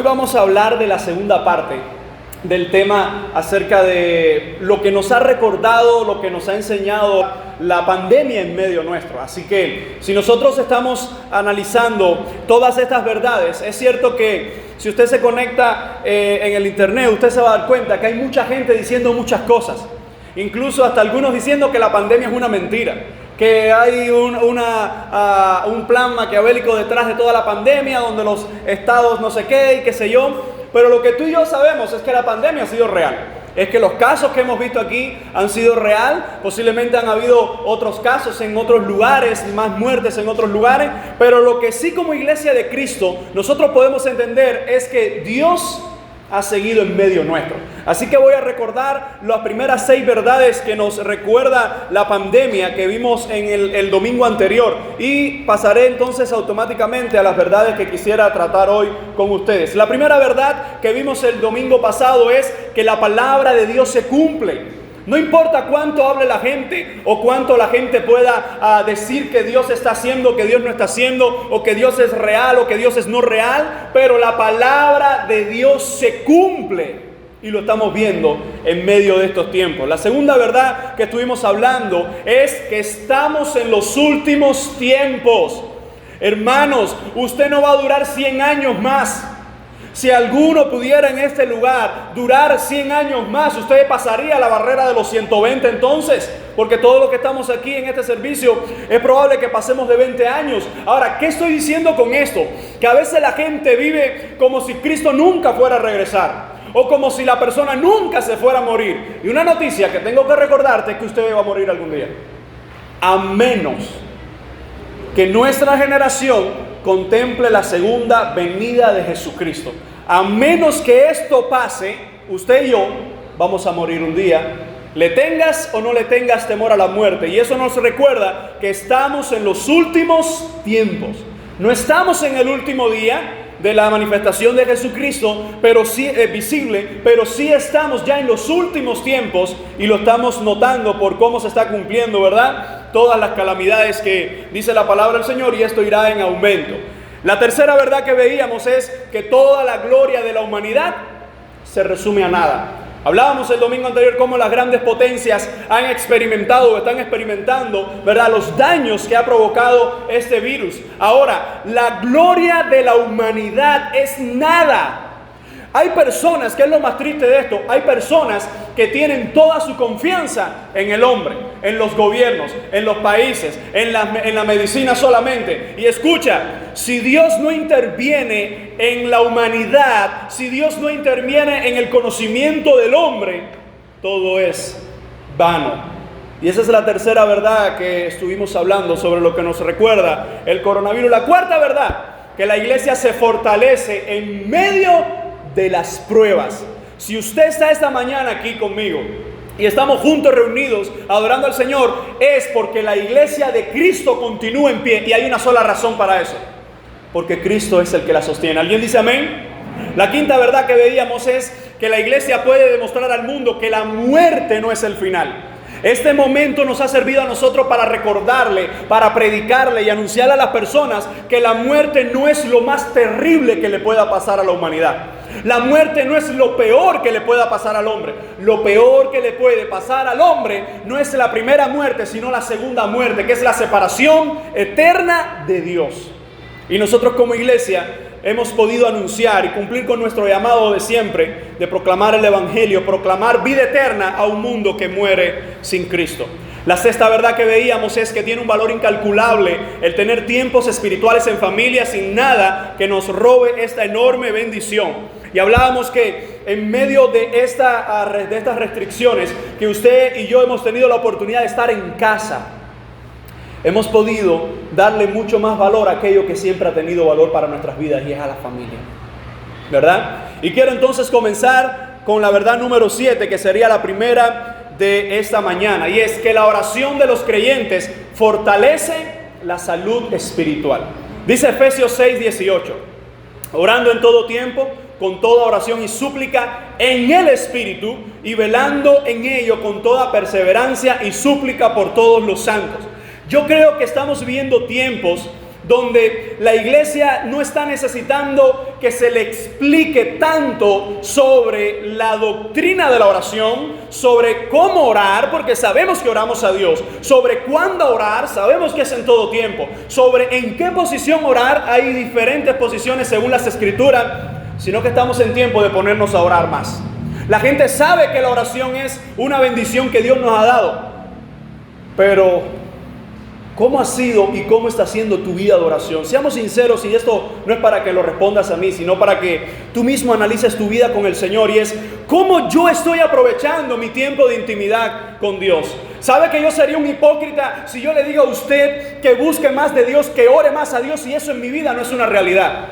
Hoy vamos a hablar de la segunda parte del tema acerca de lo que nos ha recordado, lo que nos ha enseñado la pandemia en medio nuestro. Así que si nosotros estamos analizando todas estas verdades, es cierto que si usted se conecta en el internet, usted se va a dar cuenta que hay mucha gente diciendo muchas cosas. Incluso hasta algunos diciendo que la pandemia es una mentira, que hay un plan maquiavélico detrás de toda la pandemia, donde los estados no sé qué y qué sé yo. Pero lo que tú y yo sabemos es que la pandemia ha sido real. Es que los casos que hemos visto aquí han sido real. Posiblemente han habido otros casos en otros lugares, más muertes en otros lugares. Pero lo que sí, como iglesia de Cristo, nosotros podemos entender es que Dios ha seguido en medio nuestro. Así que voy a recordar las primeras 6 verdades que nos recuerda la pandemia que vimos en el domingo anterior, y pasaré entonces automáticamente a las verdades que quisiera tratar hoy con ustedes. La primera verdad que vimos el domingo pasado es que la palabra de Dios se cumple. No importa cuánto hable la gente o cuánto la gente pueda decir que Dios está haciendo, que Dios no está haciendo, o que Dios es real o que Dios es no real, pero la palabra de Dios se cumple y lo estamos viendo en medio de estos tiempos. La segunda verdad que estuvimos hablando es que estamos en los últimos tiempos. Hermanos, usted no va a durar 100 años más. Si alguno pudiera en este lugar durar 100 años más, usted pasaría la barrera de los 120 entonces, porque todos los que estamos aquí en este servicio es probable que pasemos de 20 años. Ahora, ¿qué estoy diciendo con esto? Que a veces la gente vive como si Cristo nunca fuera a regresar, o como si la persona nunca se fuera a morir. Y una noticia que tengo que recordarte es que usted va a morir algún día, a menos que nuestra generación contemple la segunda venida de Jesucristo. A menos que esto pase, usted y yo vamos a morir un día, le tengas o no le tengas temor a la muerte. Y eso nos recuerda que estamos en los últimos tiempos. No estamos en el último día de la manifestación de Jesucristo, pero sí visible, pero sí estamos ya en los últimos tiempos, y lo estamos notando por cómo se está cumpliendo, ¿verdad? Todas las calamidades que dice la palabra del Señor, y esto irá en aumento. La tercera verdad que veíamos es que toda la gloria de la humanidad se resume a nada. Hablábamos el domingo anterior cómo las grandes potencias han experimentado o están experimentando, ¿verdad?, los daños que ha provocado este virus. Ahora, la gloria de la humanidad es nada. Hay personas, que es lo más triste de esto, hay personas que tienen toda su confianza en el hombre, en los gobiernos, en los países, en la medicina solamente. Y escucha, si Dios no interviene en la humanidad, si Dios no interviene en el conocimiento del hombre, todo es vano. Y esa es la tercera verdad que estuvimos hablando sobre lo que nos recuerda el coronavirus. La cuarta verdad, que la iglesia se fortalece en medio de las pruebas. Si usted está esta mañana aquí conmigo y estamos juntos reunidos adorando al Señor, es porque la iglesia de Cristo continúa en pie, y hay una sola razón para eso: porque Cristo es el que la sostiene. ¿Alguien dice amén? La quinta verdad que veíamos es que la iglesia puede demostrar al mundo que la muerte no es el final. Este momento nos ha servido a nosotros para recordarle, para predicarle y anunciarle a las personas que la muerte no es lo más terrible que le pueda pasar a la humanidad. La muerte no es lo peor que le pueda pasar al hombre. Lo peor que le puede pasar al hombre no es la primera muerte, sino la segunda muerte, que es la separación eterna de Dios. Y nosotros como iglesia hemos podido anunciar y cumplir con nuestro llamado de siempre, de proclamar el evangelio, proclamar vida eterna a un mundo que muere sin Cristo. La sexta verdad que veíamos es que tiene un valor incalculable el tener tiempos espirituales en familia, sin nada que nos robe esta enorme bendición. Y hablábamos que en medio de estas restricciones, que usted y yo hemos tenido la oportunidad de estar en casa, hemos podido darle mucho más valor a aquello que siempre ha tenido valor para nuestras vidas, y es a la familia, ¿verdad? Y quiero entonces comenzar con la verdad número 7, que sería la primera de esta mañana, y es que la oración de los creyentes fortalece la salud espiritual. Dice Efesios 6:18, orando en todo tiempo, con toda oración y súplica en el Espíritu, y velando en ello con toda perseverancia y súplica por todos los santos. Yo creo que estamos viviendo tiempos donde la iglesia no está necesitando que se le explique tanto sobre la doctrina de la oración, sobre cómo orar, porque sabemos que oramos a Dios, sobre cuándo orar, sabemos que es en todo tiempo, sobre en qué posición orar, hay diferentes posiciones según las Escrituras, sino que estamos en tiempo de ponernos a orar más. La gente sabe que la oración es una bendición que Dios nos ha dado, pero ¿cómo ha sido y cómo está siendo tu vida de oración? Seamos sinceros, y esto no es para que lo respondas a mí, sino para que tú mismo analices tu vida con el Señor, y es ¿cómo yo estoy aprovechando mi tiempo de intimidad con Dios? ¿Sabe que yo sería un hipócrita si yo le digo a usted que busque más de Dios, que ore más a Dios, y eso en mi vida no es una realidad?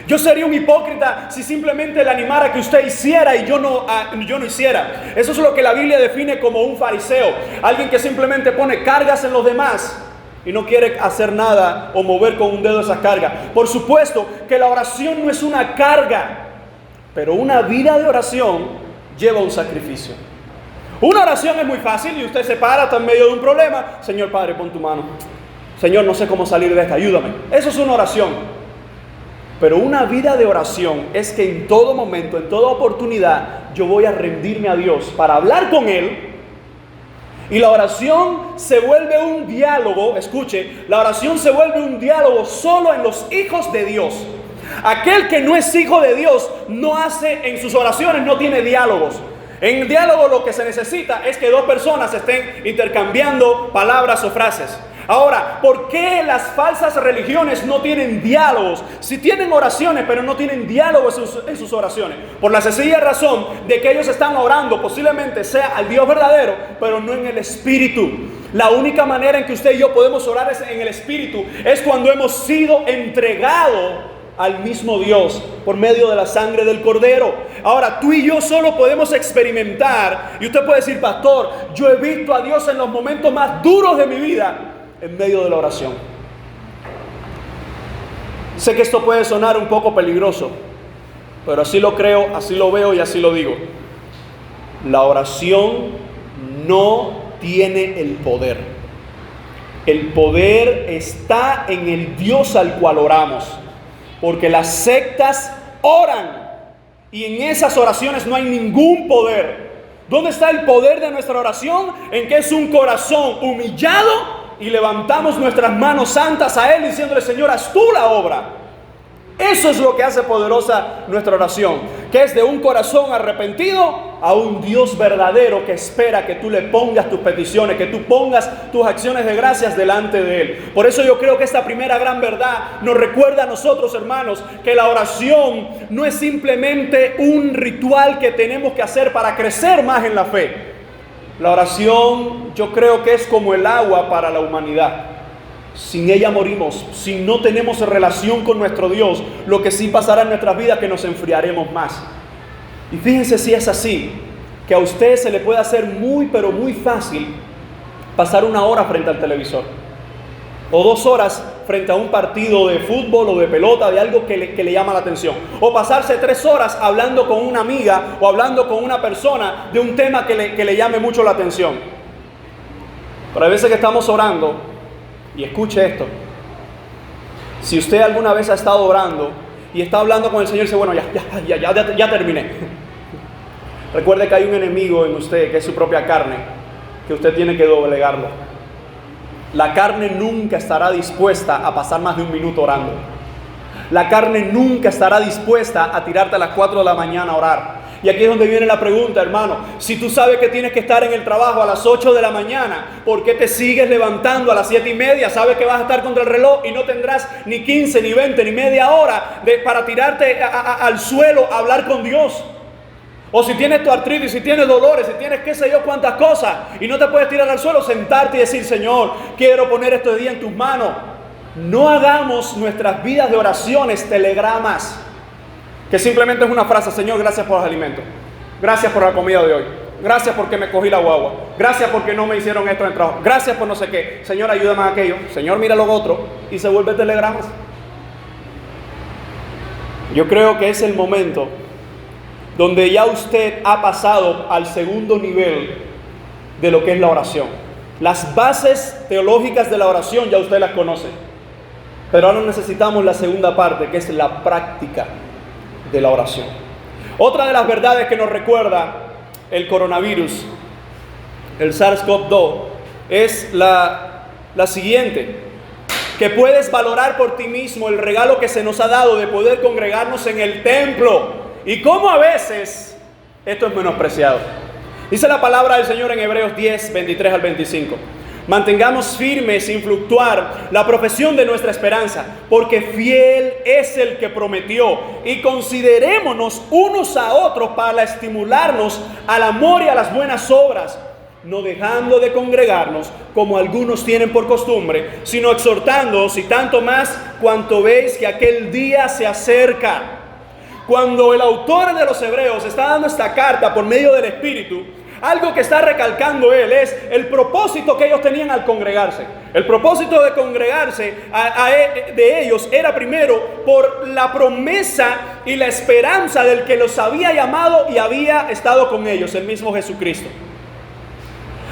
Yo sería un hipócrita si simplemente le animara que usted hiciera y yo no hiciera. Eso es lo que la Biblia define como un fariseo, alguien que simplemente pone cargas en los demás y no quiere hacer nada o mover con un dedo esa carga. Por supuesto que la oración no es una carga, pero una vida de oración lleva un sacrificio. Una oración es muy fácil y usted se para, está en medio de un problema. Señor Padre, pon tu mano. Señor, no sé cómo salir de esta, ayúdame. Eso es una oración. Pero una vida de oración es que en todo momento, en toda oportunidad, yo voy a rendirme a Dios para hablar con Él. Y la oración se vuelve un diálogo, escuche, la oración se vuelve un diálogo solo en los hijos de Dios. Aquel que no es hijo de Dios no hace en sus oraciones, no tiene diálogos. En el diálogo lo que se necesita es que dos personas estén intercambiando palabras o frases. Ahora, ¿por qué las falsas religiones no tienen diálogos? Si tienen oraciones, pero no tienen diálogos en sus oraciones. Por la sencilla razón de que ellos están orando, posiblemente sea al Dios verdadero, pero no en el Espíritu. La única manera en que usted y yo podemos orar es en el Espíritu. Es cuando hemos sido entregados al mismo Dios por medio de la sangre del Cordero. Ahora, tú y yo solo podemos experimentar, y usted puede decir, pastor, yo he visto a Dios en los momentos más duros de mi vida, en medio de la oración. Sé que esto puede sonar un poco peligroso, pero así lo creo, así lo veo y así lo digo. La oración no tiene el poder. El poder está en el Dios al cual oramos, porque las sectas oran y en esas oraciones no hay ningún poder. ¿Dónde está el poder de nuestra oración? En que es un corazón humillado y levantamos nuestras manos santas a Él diciéndole, Señor, haz tú la obra. Eso es lo que hace poderosa nuestra oración, que es de un corazón arrepentido a un Dios verdadero que espera que tú le pongas tus peticiones, que tú pongas tus acciones de gracias delante de Él. Por eso yo creo que esta primera gran verdad nos recuerda a nosotros, hermanos, que la oración no es simplemente un ritual que tenemos que hacer para crecer más en la fe. La oración yo creo que es como el agua para la humanidad. Sin ella morimos. Si no tenemos relación con nuestro Dios, lo que sí pasará en nuestras vidas es que nos enfriaremos más. Y fíjense si es así, que a usted se le puede hacer muy pero muy fácil pasar 1 hora frente al televisor, o 2 horas frente a un partido de fútbol o de pelota, de algo que le llama la atención, o pasarse 3 horas hablando con una amiga o hablando con una persona de un tema que le llame mucho la atención. Pero hay veces que estamos orando, y escuche esto, si usted alguna vez ha estado orando y está hablando con el Señor y dice, bueno, ya terminé. Recuerde que hay un enemigo en usted, que es su propia carne, que usted tiene que doblegarlo. La carne nunca estará dispuesta a pasar más de 1 minuto orando. La carne nunca estará dispuesta a tirarte a las 4 de la mañana a orar. Y aquí es donde viene la pregunta, hermano. Si tú sabes que tienes que estar en el trabajo a las 8 de la mañana, ¿por qué te sigues levantando a las 7:30? Sabes que vas a estar contra el reloj y no tendrás ni 15, ni 20, ni media hora para tirarte al suelo a hablar con Dios. O si tienes tu artritis, si tienes dolores, si tienes qué sé yo cuántas cosas y no te puedes tirar al suelo, sentarte y decir, Señor, quiero poner este día en tus manos. No hagamos nuestras vidas de oraciones telegramas, que simplemente es una frase, Señor, gracias por los alimentos, gracias por la comida de hoy, gracias porque me cogí la guagua, gracias porque no me hicieron esto en el trabajo, gracias por no sé qué, Señor, ayúdame a aquello, Señor, mira lo otro, y se vuelve telegramas. Yo creo que es el momento donde ya usted ha pasado al segundo nivel de lo que es la oración. Las bases teológicas de la oración ya usted las conoce. Pero ahora necesitamos la segunda parte, que es la práctica de la oración. Otra de las verdades que nos recuerda el coronavirus, el SARS-CoV-2, es la siguiente: que puedes valorar por ti mismo el regalo que se nos ha dado de poder congregarnos en el templo, y cómo a veces esto es menospreciado. Dice la palabra del Señor en Hebreos 10, 23 al 25. Mantengamos firme sin fluctuar la profesión de nuestra esperanza, porque fiel es el que prometió, y considerémonos unos a otros para estimularnos al amor y a las buenas obras, no dejando de congregarnos como algunos tienen por costumbre, sino exhortándoos, y tanto más cuanto veis que aquel día se acerca. Cuando el autor de los Hebreos está dando esta carta por medio del Espíritu, algo que está recalcando él es el propósito que ellos tenían al congregarse. El propósito de congregarse de ellos era primero por la promesa y la esperanza del que los había llamado y había estado con ellos, el mismo Jesucristo.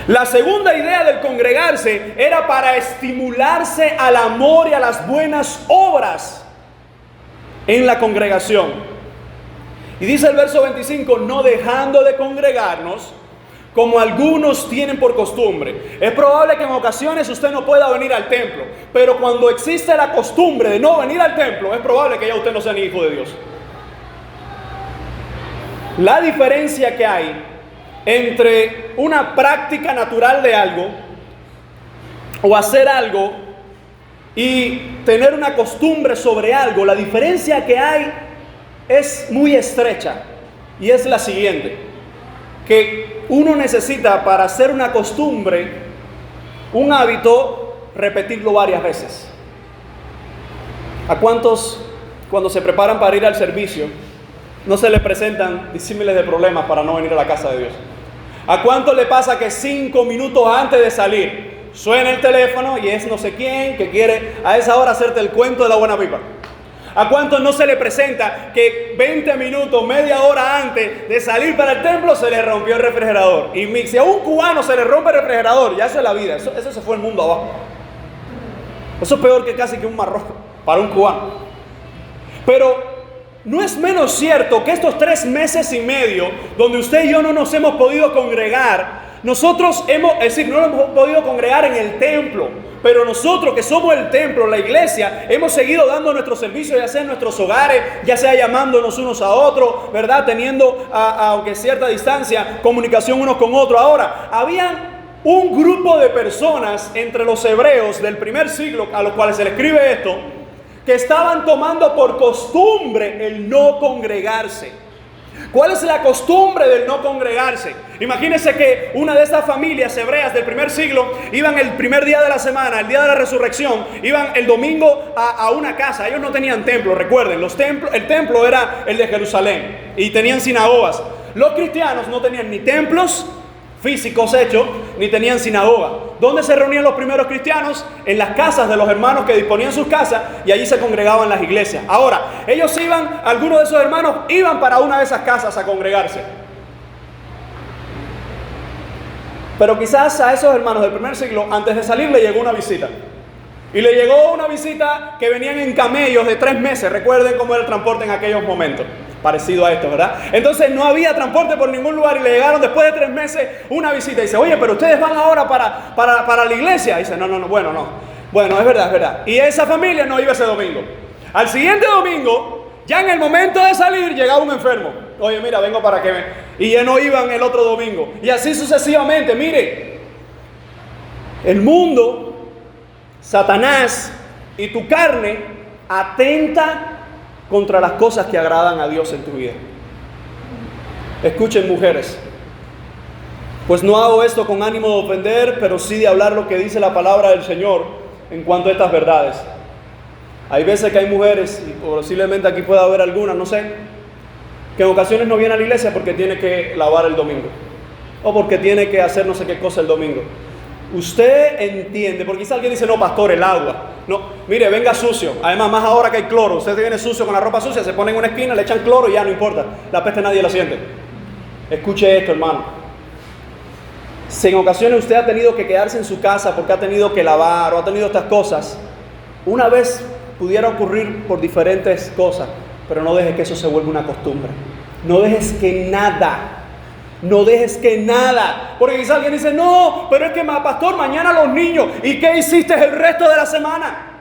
La segunda idea del congregarse era para estimularse al amor y a las buenas obras en la congregación. Y dice el verso 25, no dejando de congregarnos como algunos tienen por costumbre. Es probable que en ocasiones usted no pueda venir al templo, pero cuando existe la costumbre de no venir al templo, es probable que ya usted no sea ni hijo de Dios. La diferencia que hay entre una práctica natural de algo o hacer algo y tener una costumbre sobre algo, la diferencia que hay es muy estrecha, y es la siguiente: que uno necesita, para hacer una costumbre, un hábito, repetirlo varias veces. ¿A cuántos, cuando se preparan para ir al servicio, no se les presentan disímiles de problemas para no venir a la casa de Dios? ¿A cuántos le pasa que 5 minutos antes de salir suena el teléfono y es no sé quién que quiere a esa hora hacerte el cuento de la buena pipa? ¿A cuántos no se le presenta que 20 minutos, media hora antes de salir para el templo se le rompió el refrigerador? Y si a un cubano se le rompe el refrigerador, ya eso es la vida, eso se fue el mundo abajo. Eso es peor que casi que un marrón para un cubano. Pero no es menos cierto que estos 3 meses y medio, donde usted y yo no nos hemos podido congregar, no nos hemos podido congregar en el templo, pero nosotros que somos el templo, la iglesia, hemos seguido dando nuestro servicio, ya sea en nuestros hogares, ya sea llamándonos unos a otros, ¿verdad? Teniendo, aunque cierta distancia, comunicación unos con otros. Ahora, había un grupo de personas entre los hebreos del primer siglo, a los cuales se les escribe esto, que estaban tomando por costumbre el no congregarse. ¿Cuál es la costumbre del no congregarse? Imagínense que una de estas familias hebreas del primer siglo iban el primer día de la semana, el día de la resurrección, iban el domingo a una casa. Ellos no tenían templo, recuerden, el templo era el de Jerusalén y tenían sinagogas. Los cristianos no tenían ni templos físicos hechos, ni tenían sinagoga. ¿Dónde se reunían los primeros cristianos? En las casas de los hermanos que disponían sus casas, y allí se congregaban las iglesias. Ahora, ellos iban, algunos de esos hermanos iban para una de esas casas a congregarse. Pero quizás a esos hermanos del primer siglo, antes de salir, le llegó una visita. Y le llegó una visita que venían en camellos de 3 meses. Recuerden cómo era el transporte en aquellos momentos. Parecido a esto, ¿verdad? Entonces no había transporte por ningún lugar y le llegaron después de 3 meses una visita. Y dice, oye, pero ustedes van ahora para la iglesia. Y dice, no. Bueno, es verdad. Y esa familia no iba ese domingo. Al siguiente domingo, ya en el momento de salir, llegaba un enfermo. Oye, mira, vengo para que me... Y ya no iban el otro domingo. Y así sucesivamente. Mire, el mundo, Satanás y tu carne atenta contra las cosas que agradan a Dios en tu vida. Escuchen, mujeres, pues no hago esto con ánimo de ofender, pero sí de hablar lo que dice la palabra del Señor en cuanto a estas verdades. Hay veces que hay mujeres, y posiblemente aquí pueda haber algunas, no sé, que en ocasiones no viene a la iglesia porque tiene que lavar el domingo, o porque tiene que hacer no sé qué cosa el domingo. Usted entiende, porque quizá alguien dice, no, pastor, el agua. No, mire, venga sucio. Además, más ahora que hay cloro. Usted viene sucio con la ropa sucia, se pone en una esquina, le echan cloro y ya no importa. La peste nadie la siente. Escuche esto, hermano. Si en ocasiones usted ha tenido que quedarse en su casa porque ha tenido que lavar o ha tenido estas cosas, una vez pudiera ocurrir por diferentes cosas, pero no dejes que eso se vuelva una costumbre. No dejes que nada, porque quizá alguien dice, no, pero es que pastor, mañana los niños, ¿y qué hiciste el resto de la semana?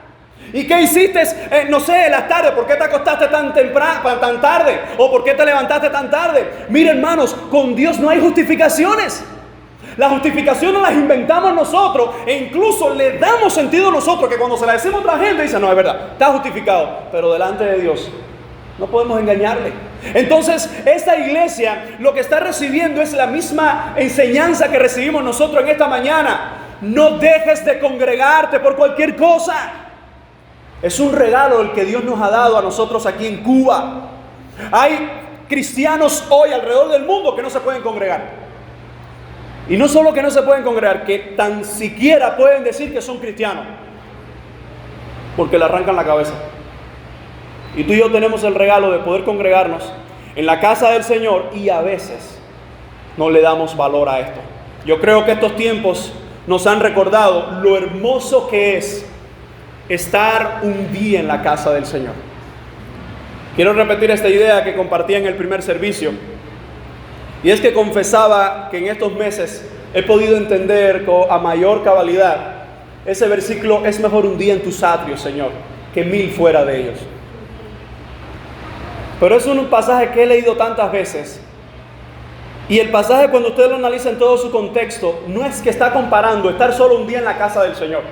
¿Y qué hiciste, no sé, en las tardes? ¿Por qué te acostaste tan temprano, tan tarde? ¿O por qué te levantaste tan tarde? Mira, hermanos, con Dios no hay justificaciones. Las justificaciones las inventamos nosotros e incluso le damos sentido a nosotros, que cuando se la decimos a otra gente dice, no, es verdad, está justificado, pero delante de Dios no podemos engañarle. Entonces, esta iglesia lo que está recibiendo es la misma enseñanza que recibimos nosotros en esta mañana. No dejes de congregarte por cualquier cosa. Es un regalo el que Dios nos ha dado a nosotros aquí en Cuba. Hay cristianos hoy alrededor del mundo que no se pueden congregar. Y no solo que no se pueden congregar, que tan siquiera pueden decir que son cristianos, porque le arrancan la cabeza. Y tú y yo tenemos el regalo de poder congregarnos en la casa del Señor y a veces no le damos valor a esto. Yo creo que estos tiempos nos han recordado lo hermoso que es estar un día en la casa del Señor. Quiero repetir esta idea que compartí en el primer servicio. Y es que confesaba que en estos meses he podido entender a mayor cabalidad ese versículo: es mejor un día en tus atrios, Señor, que 1000 fuera de ellos. Pero es un pasaje que he leído tantas veces. Y el pasaje, cuando usted lo analiza en todo su contexto, no es que está comparando estar solo un día en la casa del Señor.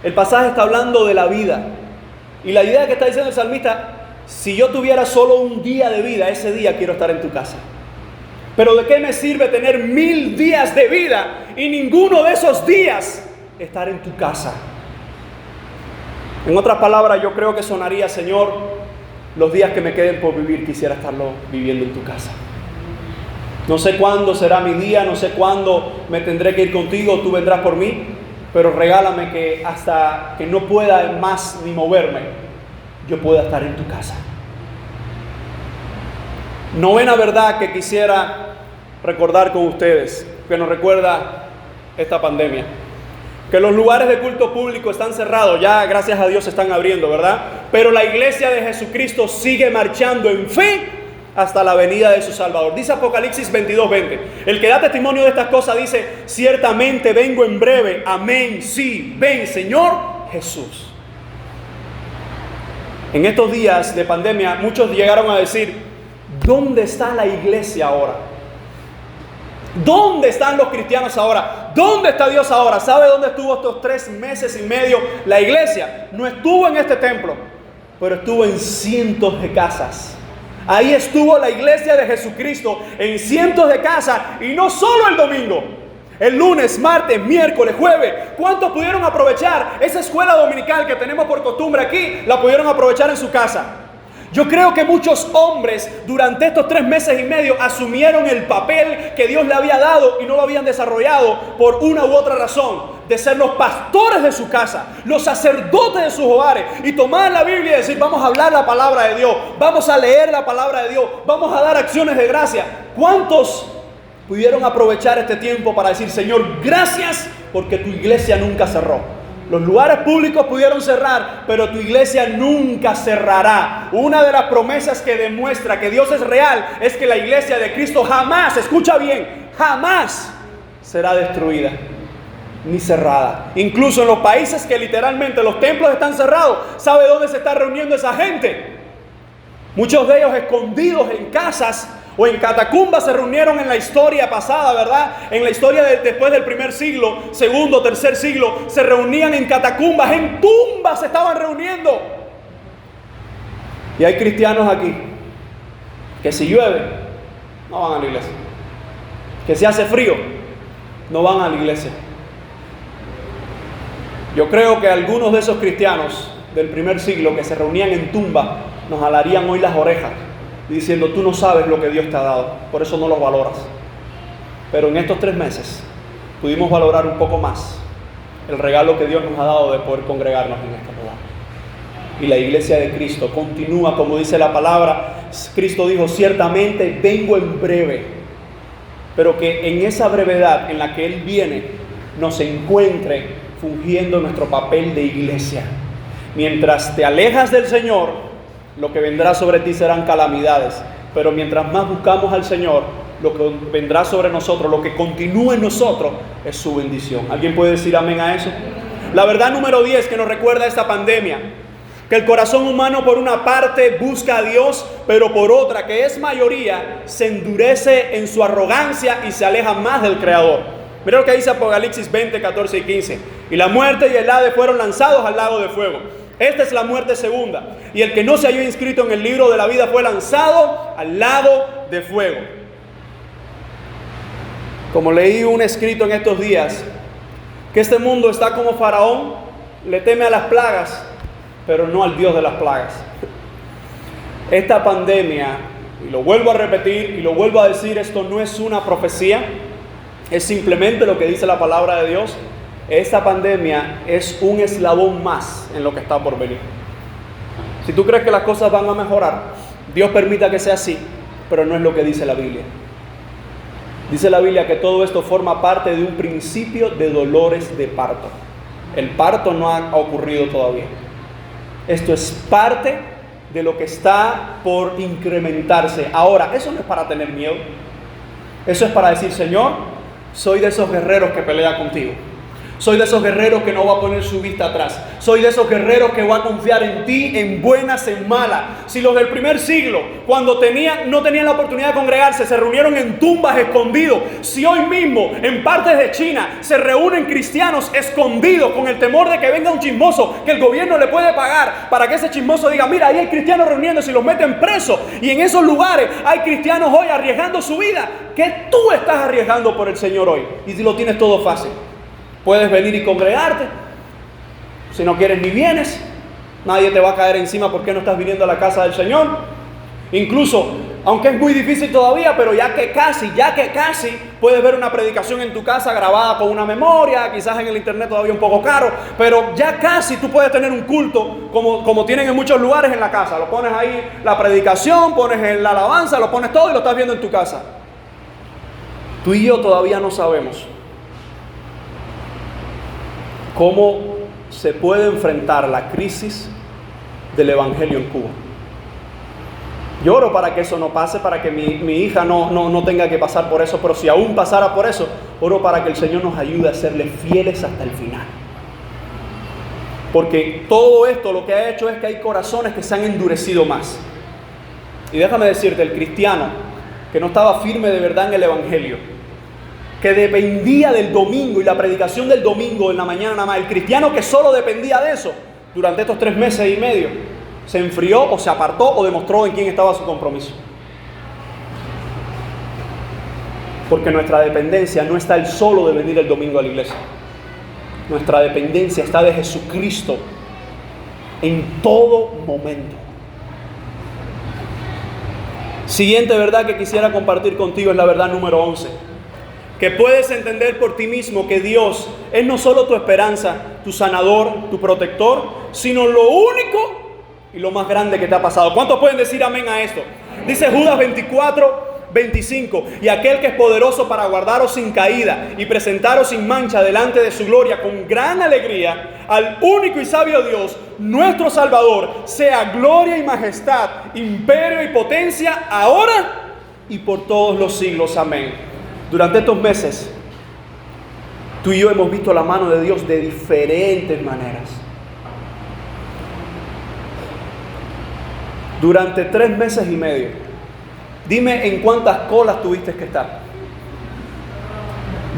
El pasaje está hablando de la vida. Y la idea que está diciendo el salmista: si yo tuviera solo un día de vida, ese día quiero estar en tu casa. Pero ¿de qué me sirve tener 1000 días de vida y ninguno de esos días estar en tu casa? En otras palabras, yo creo que sonaría: Señor, los días que me queden por vivir quisiera estarlo viviendo en tu casa. No sé cuándo será mi día, no sé cuándo me tendré que ir contigo, tú vendrás por mí, pero regálame que hasta que no pueda más ni moverme, yo pueda estar en tu casa. Novena verdad que quisiera recordar con ustedes, que nos recuerda esta pandemia: que los lugares de culto público están cerrados, ya gracias a Dios se están abriendo, ¿verdad? Pero la iglesia de Jesucristo sigue marchando en fe hasta la venida de su Salvador. Dice Apocalipsis 22:20. El que da testimonio de estas cosas dice: ciertamente vengo en breve, amén, sí, ven Señor Jesús. En estos días de pandemia, muchos llegaron a decir: ¿dónde está la iglesia ahora? ¿Dónde están los cristianos ahora? ¿Dónde está Dios ahora? ¿Sabe dónde estuvo estos 3 meses y medio la iglesia? No estuvo en este templo, pero estuvo en cientos de casas. Ahí estuvo la iglesia de Jesucristo, en cientos de casas, y no solo el domingo. El lunes, martes, miércoles, jueves. ¿Cuántos pudieron aprovechar esa escuela dominical que tenemos por costumbre aquí? La pudieron aprovechar en su casa. Yo creo que muchos hombres durante estos 3 meses y medio asumieron el papel que Dios le había dado y no lo habían desarrollado por una u otra razón, de ser los pastores de su casa, los sacerdotes de sus hogares, y tomar la Biblia y decir: vamos a hablar la palabra de Dios, vamos a leer la palabra de Dios, vamos a dar acciones de gracia. ¿Cuántos pudieron aprovechar este tiempo para decir: Señor, gracias porque tu iglesia nunca cerró? Los lugares públicos pudieron cerrar, pero tu iglesia nunca cerrará. Una de las promesas que demuestra que Dios es real es que la iglesia de Cristo jamás, escucha bien, jamás será destruida ni cerrada. Incluso en los países que literalmente los templos están cerrados, ¿sabe dónde se está reuniendo esa gente? Muchos de ellos escondidos en casas o en catacumbas se reunieron en la historia pasada, ¿verdad? En la historia después del primer siglo, segundo, tercer siglo, se reunían en catacumbas, en tumbas se estaban reuniendo. Y hay cristianos aquí que si llueve, no van a la iglesia. Que si hace frío, no van a la iglesia. Yo creo que algunos de esos cristianos del primer siglo que se reunían en tumbas nos jalarían hoy las orejas, diciendo: tú no sabes lo que Dios te ha dado, por eso no los valoras. Pero en estos 3 meses pudimos valorar un poco más el regalo que Dios nos ha dado de poder congregarnos en este lugar. Y la iglesia de Cristo continúa, como dice la palabra. Cristo dijo: ciertamente vengo en breve. Pero que en esa brevedad en la que Él viene, nos encuentre fungiendo nuestro papel de iglesia. Mientras te alejas del Señor, lo que vendrá sobre ti serán calamidades. Pero mientras más buscamos al Señor, lo que vendrá sobre nosotros, lo que continúa en nosotros, es su bendición. ¿Alguien puede decir amén a eso? La verdad número 10 que nos recuerda esta pandemia, que el corazón humano por una parte busca a Dios, pero por otra, que es mayoría, se endurece en su arrogancia y se aleja más del Creador. Mira lo que dice Apocalipsis 20, 14 y 15. Y la muerte y el Hades fueron lanzados al lago de fuego. Esta es la muerte segunda. Y el que no se halló inscrito en el libro de la vida fue lanzado al lago de fuego. Como leí un escrito en estos días, que este mundo está como Faraón, le teme a las plagas, pero no al Dios de las plagas. Esta pandemia, y lo vuelvo a repetir y lo vuelvo a decir, esto no es una profecía, es simplemente lo que dice la palabra de Dios. Esta pandemia es un eslabón más en lo que está por venir. Si tú crees que las cosas van a mejorar, Dios permita que sea así, pero no es lo que dice la Biblia. Dice la Biblia que todo esto forma parte de un principio de dolores de parto. El parto no ha ocurrido todavía. Esto es parte de lo que está por incrementarse. Ahora, eso no es para tener miedo. Eso es para decir, Señor, soy de esos guerreros que pelea contigo. Soy de esos guerreros que no va a poner su vista atrás. Soy de esos guerreros que va a confiar en ti, en buenas, en malas. Si los del primer siglo, cuando no tenían la oportunidad de congregarse, se reunieron en tumbas escondidos. Si hoy mismo, en partes de China, se reúnen cristianos escondidos con el temor de que venga un chismoso que el gobierno le puede pagar para que ese chismoso diga, mira, ahí hay cristianos reuniéndose y los meten presos. Y en esos lugares hay cristianos hoy arriesgando su vida. ¿Qué tú estás arriesgando por el Señor hoy? Y si lo tienes todo fácil. Puedes venir y congregarte. Si no quieres ni vienes. Nadie te va a caer encima porque no estás viniendo a la casa del Señor. Incluso, aunque es muy difícil todavía, pero ya que casi, puedes ver una predicación en tu casa grabada con una memoria, quizás en el internet todavía un poco caro, pero ya casi tú puedes tener un culto como tienen en muchos lugares en la casa. Lo pones ahí, la predicación, pones la alabanza, lo pones todo y lo estás viendo en tu casa. Tú y yo todavía no sabemos cómo se puede enfrentar la crisis del evangelio en Cuba. Yo oro para que eso no pase, para que mi hija no tenga que pasar por eso, pero si aún pasara por eso, oro para que el Señor nos ayude a serle fieles hasta el final. Porque todo esto lo que ha hecho es que hay corazones que se han endurecido más. Y déjame decirte, el cristiano que no estaba firme de verdad en el evangelio, que dependía del domingo y la predicación del domingo en la mañana nada más, el cristiano que solo dependía de eso, durante estos 3 meses y medio, se enfrió o se apartó o demostró en quién estaba su compromiso. Porque nuestra dependencia no está el solo de venir el domingo a la iglesia. Nuestra dependencia está de Jesucristo en todo momento. Siguiente verdad que quisiera compartir contigo es la verdad número 11. Que puedes entender por ti mismo que Dios es no solo tu esperanza, tu sanador, tu protector, sino lo único y lo más grande que te ha pasado. ¿Cuántos pueden decir amén a esto? Dice Judas 24:25, y aquel que es poderoso para guardaros sin caída y presentaros sin mancha delante de su gloria con gran alegría, al único y sabio Dios, nuestro Salvador, sea gloria y majestad, imperio y potencia, ahora y por todos los siglos. Amén. Durante estos meses, tú y yo hemos visto la mano de Dios de diferentes maneras. Durante 3 meses y medio, dime en cuántas colas tuviste que estar.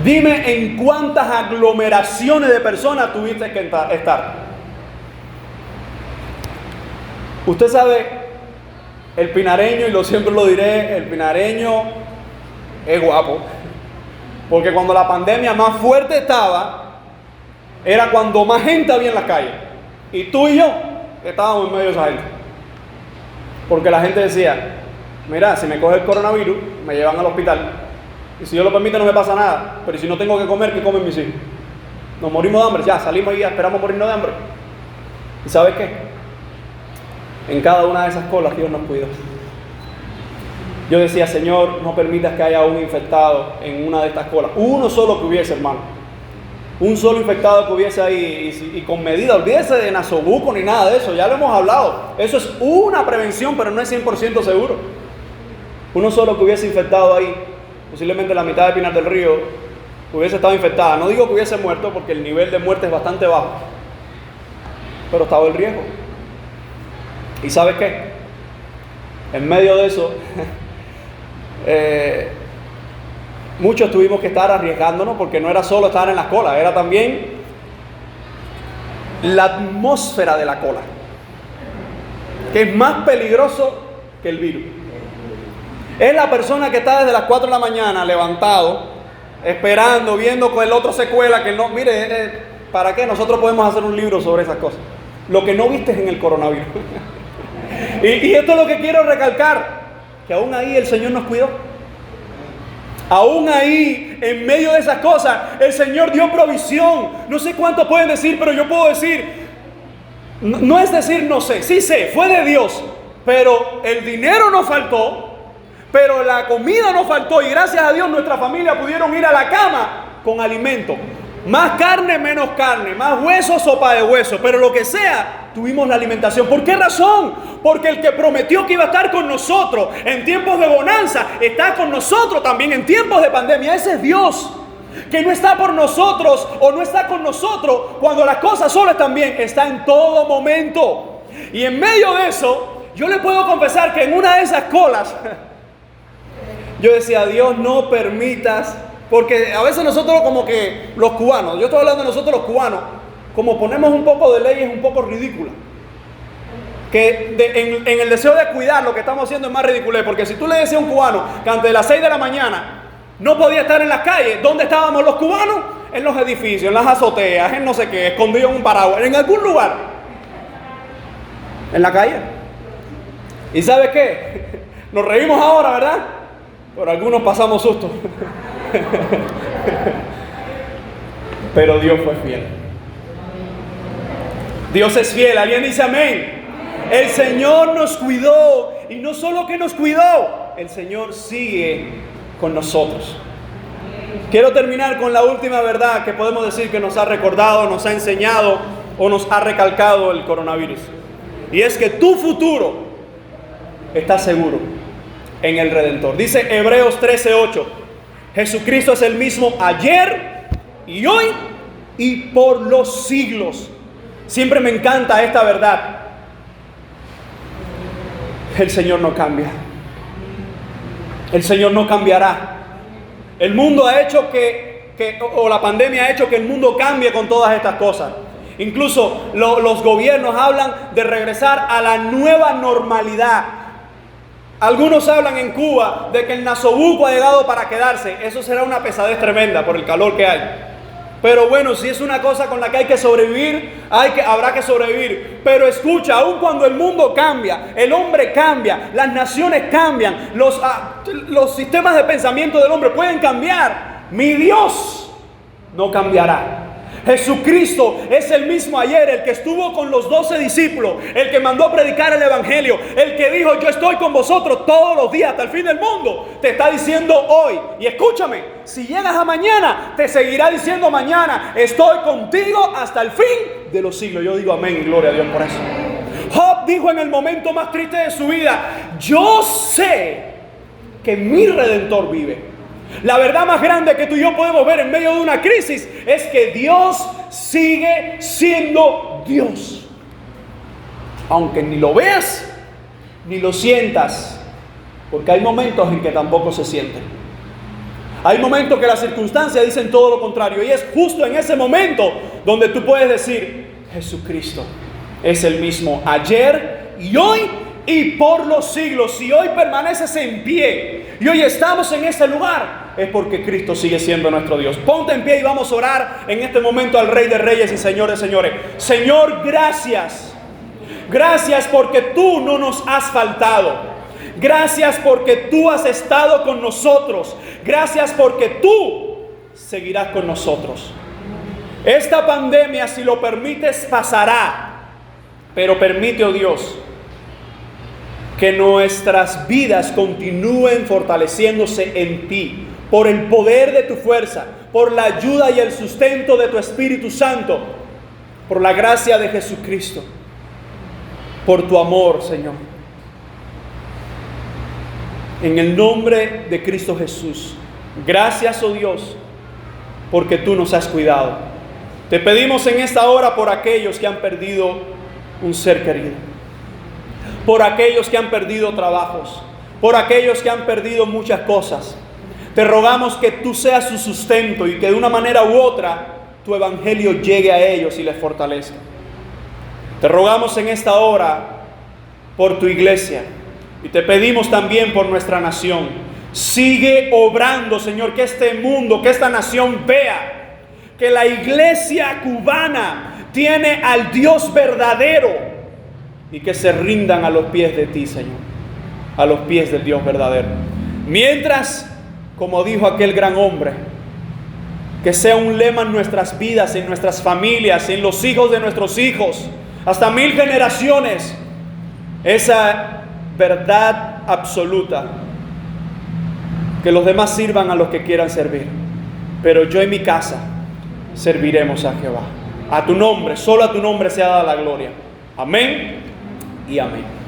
Dime en cuántas aglomeraciones de personas tuviste que estar. Usted sabe, el pinareño, y siempre lo diré, el pinareño es guapo. Porque cuando la pandemia más fuerte estaba, era cuando más gente había en la calle. Y tú y yo estábamos en medio de esa gente. Porque la gente decía, mira, si me coge el coronavirus, me llevan al hospital. Y si Dios lo permite no me pasa nada. Pero si no tengo que comer, ¿qué comen mis hijos? Nos morimos de hambre, ya salimos y esperamos morirnos de hambre. ¿Y sabes qué? En cada una de esas colas Dios nos cuidó. Yo decía, Señor, no permitas que haya un infectado en una de estas colas. Uno solo que hubiese, hermano. un solo infectado que hubiese ahí y con medida, olvídese de nasobuco ni nada de eso, ya lo hemos hablado. Eso es una prevención, pero no es 100% seguro. Uno solo que hubiese infectado ahí, posiblemente la mitad de Pinar del Río hubiese estado infectada. No digo que hubiese muerto porque el nivel de muerte es bastante bajo, pero estaba el riesgo. ¿Y sabes qué? En medio de eso, muchos tuvimos que estar arriesgándonos porque no era solo estar en las colas, era también la atmósfera de la cola, que es más peligroso que el virus. Es la persona que está desde las 4 de la mañana levantado, esperando, viendo que el otro se cuela, que no, mire, ¿para qué? Nosotros podemos hacer un libro sobre esas cosas. Lo que no viste en el coronavirus. y esto es lo que quiero recalcar, que aún ahí el Señor nos cuidó. Aún ahí, en medio de esas cosas, el Señor dio provisión. No sé cuántos pueden decir, pero yo puedo decir, no es decir no sé, sí sé, fue de Dios, pero el dinero no faltó, pero la comida no faltó y gracias a Dios nuestra familia pudieron ir a la cama con alimento. Más carne, menos carne, más hueso, sopa de hueso, pero lo que sea, tuvimos la alimentación. ¿Por qué razón? Porque el que prometió que iba a estar con nosotros en tiempos de bonanza, está con nosotros también en tiempos de pandemia. Ese es Dios, que no está por nosotros o no está con nosotros cuando las cosas solo están bien, está en todo momento. Y en medio de eso, yo le puedo confesar que en una de esas colas, yo decía, Dios, no permitas. Porque a veces nosotros como que los cubanos, yo estoy hablando de nosotros los cubanos, como ponemos un poco de leyes un poco ridículas. Que en el deseo de cuidar lo que estamos haciendo es más ridículo. Porque si tú le decías a un cubano que antes de las 6 de la mañana no podía estar en las calles, ¿dónde estábamos los cubanos? En los edificios, en las azoteas, en no sé qué, escondidos en un paraguas, en algún lugar. En la calle. ¿Y sabes qué? Nos reímos ahora, ¿verdad? Pero algunos pasamos susto. Pero Dios fue fiel. Dios es fiel. ¿Alguien dice amén? El Señor nos cuidó. Y no solo que nos cuidó, el Señor sigue con nosotros. Quiero terminar con la última verdad que podemos decir que nos ha recordado, nos ha enseñado o nos ha recalcado el coronavirus. Y es que tu futuro está seguro en el Redentor. Dice Hebreos 13:8. Jesucristo es el mismo ayer y hoy y por los siglos. Siempre me encanta esta verdad. El Señor no cambia. El Señor no cambiará. El mundo ha hecho o la pandemia ha hecho que el mundo cambie con todas estas cosas. Incluso los gobiernos hablan de regresar a la nueva normalidad. Algunos hablan en Cuba de que el nasobuco ha llegado para quedarse. Eso será una pesadez tremenda por el calor que hay. Pero bueno, si es una cosa con la que hay que sobrevivir, habrá que sobrevivir. Pero escucha, aun cuando el mundo cambia, el hombre cambia, las naciones cambian, los sistemas de pensamiento del hombre pueden cambiar, mi Dios no cambiará. Jesucristo es el mismo ayer, el que estuvo con los 12 discípulos, el que mandó a predicar el evangelio, el que dijo, yo estoy con vosotros todos los días hasta el fin del mundo. Te está diciendo hoy, y escúchame, si llegas a mañana, te seguirá diciendo mañana, estoy contigo hasta el fin de los siglos. Yo digo amén y gloria a Dios por eso. Job dijo en el momento más triste de su vida, yo sé que mi Redentor vive. La verdad más grande que tú y yo podemos ver en medio de una crisis es que Dios sigue siendo Dios. Aunque ni lo veas ni lo sientas, porque hay momentos en que tampoco se sienten. Hay momentos que las circunstancias dicen todo lo contrario, y es justo en ese momento donde tú puedes decir, Jesucristo es el mismo ayer y hoy y por los siglos. Si hoy permaneces en pie y hoy estamos en este lugar, es porque Cristo sigue siendo nuestro Dios. Ponte en pie y vamos a orar en este momento al Rey de Reyes y Señor de Señores. Señor, gracias. Gracias porque tú no nos has faltado. Gracias porque tú has estado con nosotros. Gracias porque tú seguirás con nosotros. Esta pandemia, si lo permites, pasará. Pero permite, oh Dios, que nuestras vidas continúen fortaleciéndose en ti. por el poder de tu fuerza, por la ayuda y el sustento de tu Espíritu Santo, por la gracia de Jesucristo, por tu amor, Señor. En el nombre de Cristo Jesús, gracias, oh Dios, porque tú nos has cuidado. Te pedimos en esta hora por aquellos que han perdido un ser querido, por aquellos que han perdido trabajos, por aquellos que han perdido muchas cosas. Te rogamos que tú seas su sustento y que de una manera u otra tu evangelio llegue a ellos y les fortalezca. Te rogamos en esta hora por tu iglesia y te pedimos también por nuestra nación. Sigue obrando, Señor, que este mundo, que esta nación vea que la iglesia cubana tiene al Dios verdadero y que se rindan a los pies de ti, Señor, a los pies del Dios verdadero. Mientras, como dijo aquel gran hombre, que sea un lema en nuestras vidas, en nuestras familias, en los hijos de nuestros hijos, hasta 1000 generaciones, esa verdad absoluta, que los demás sirvan a los que quieran servir, pero yo y mi casa serviremos a Jehová. A tu nombre, solo a tu nombre sea dada la gloria. Amén y amén.